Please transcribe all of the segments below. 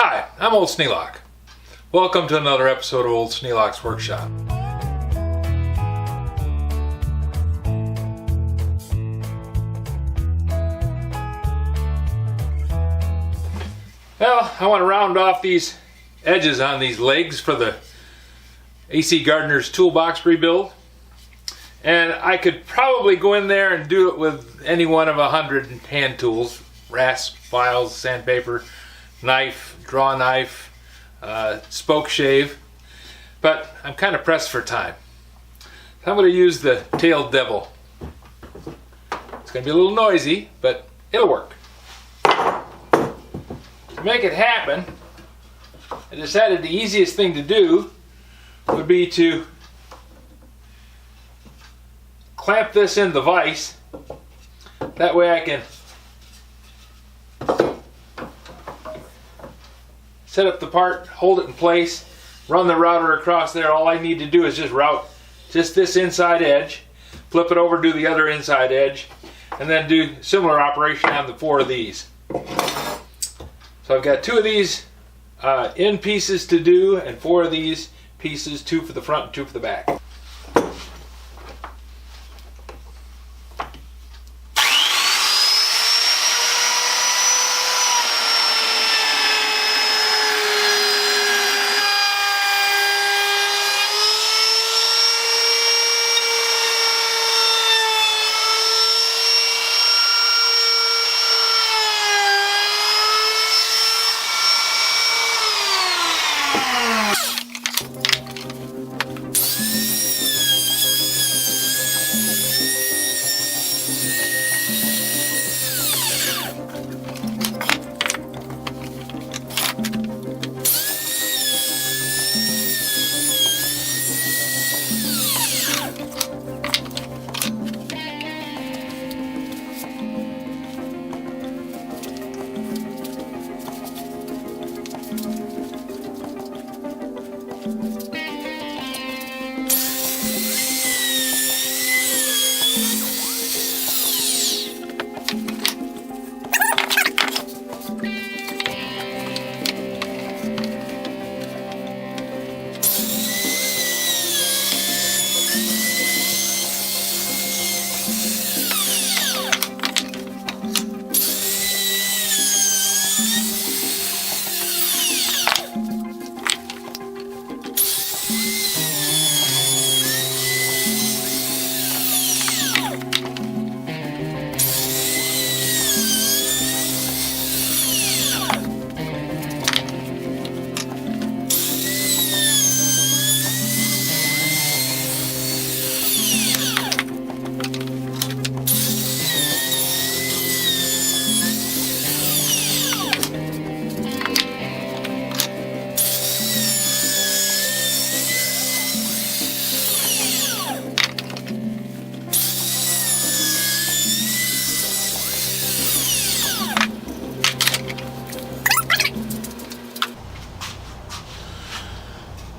Hi, I'm Old Sneelock. Welcome to another episode of Old Sneelock's Workshop. Well, I want to round off these edges on these legs for the AC Gardners toolbox rebuild. And I could probably go in there and do it with any one of 100 hand tools. Rasp, files, sandpaper, knife, draw knife, spoke shave. But I'm kind of pressed for time. So I'm going to use the tailed devil. It's going to be a little noisy, but it'll work. To make it happen, I decided the easiest thing to do would be to clamp this in the vise. That way I can set up the part, hold it in place, run the router across there. All I need to do is just route just this inside edge, flip it over, do the other inside edge, and then do similar operation on the 4 of these. So I've got 2 of these end pieces to do and 4 of these pieces, 2 for the front and 2 for the back.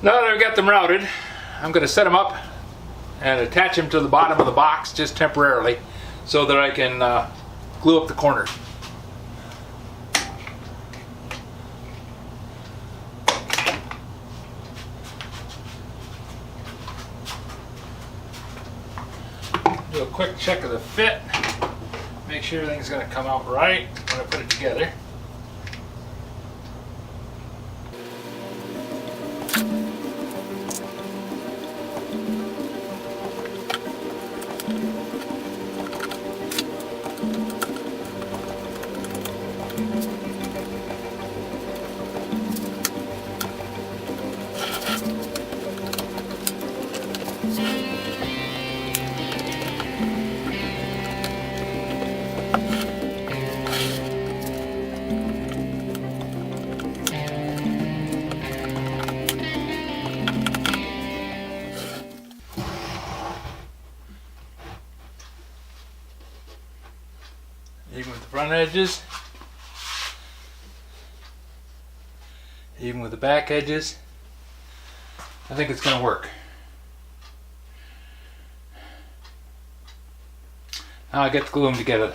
Now that I've got them routed, I'm going to set them up and attach them to the bottom of the box just temporarily so that I can glue up the corners. Do a quick check of the fit, make sure everything's going to come out right when I put it together. Even with the front edges, even with the back edges, I think it's going to work. Now I get to glue them together.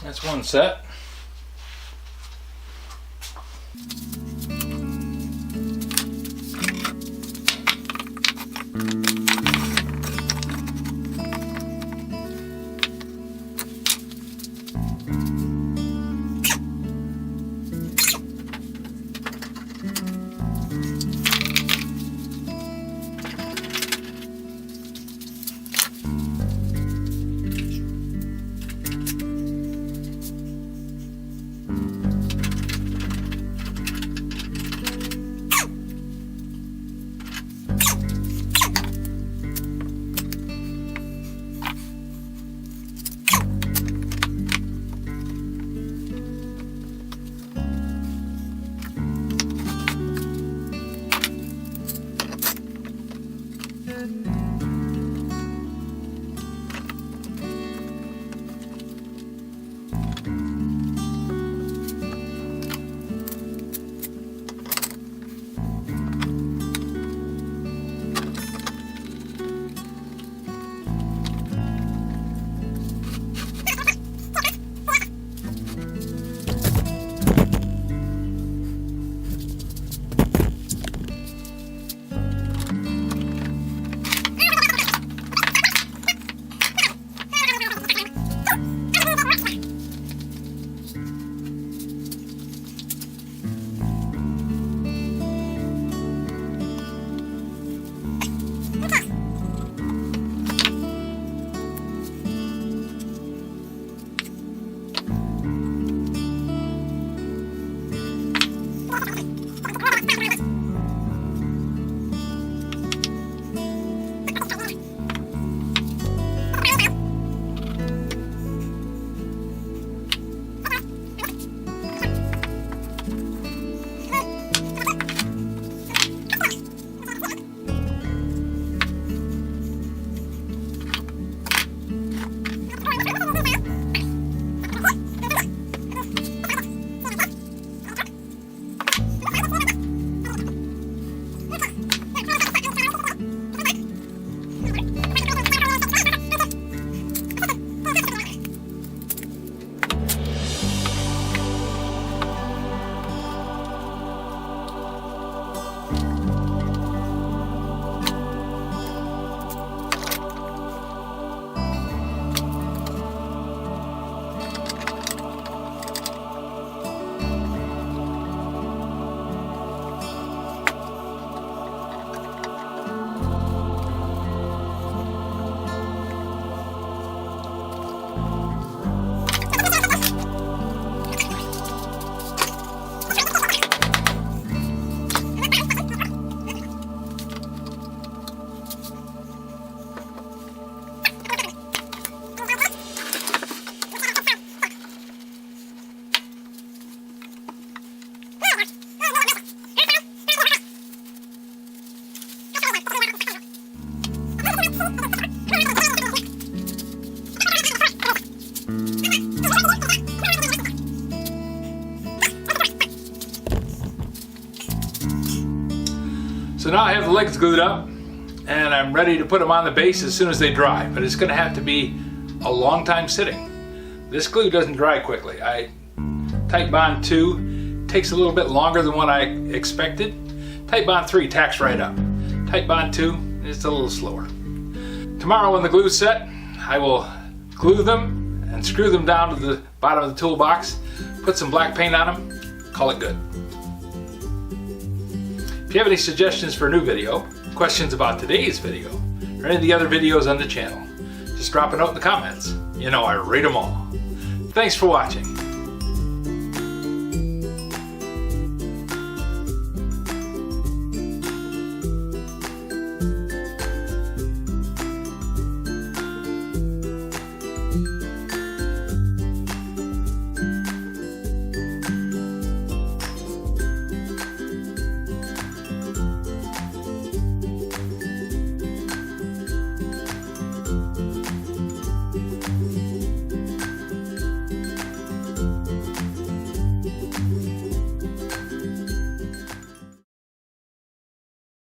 That's one set. So now I have the legs glued up and I'm ready to put them on the base as soon as they dry, but it's going to have to be a long time sitting. This glue doesn't dry quickly. Tightbond II takes a little bit longer than what I expected. Tightbond III tacks right up. Tightbond II is a little slower. Tomorrow when the glue's set, I will glue them and screw them down to the bottom of the toolbox, put some black paint on them, call it good. If you have any suggestions for a new video, questions about today's video, or any of the other videos on the channel, just drop a note in the comments. You know I read them all. Thanks for watching.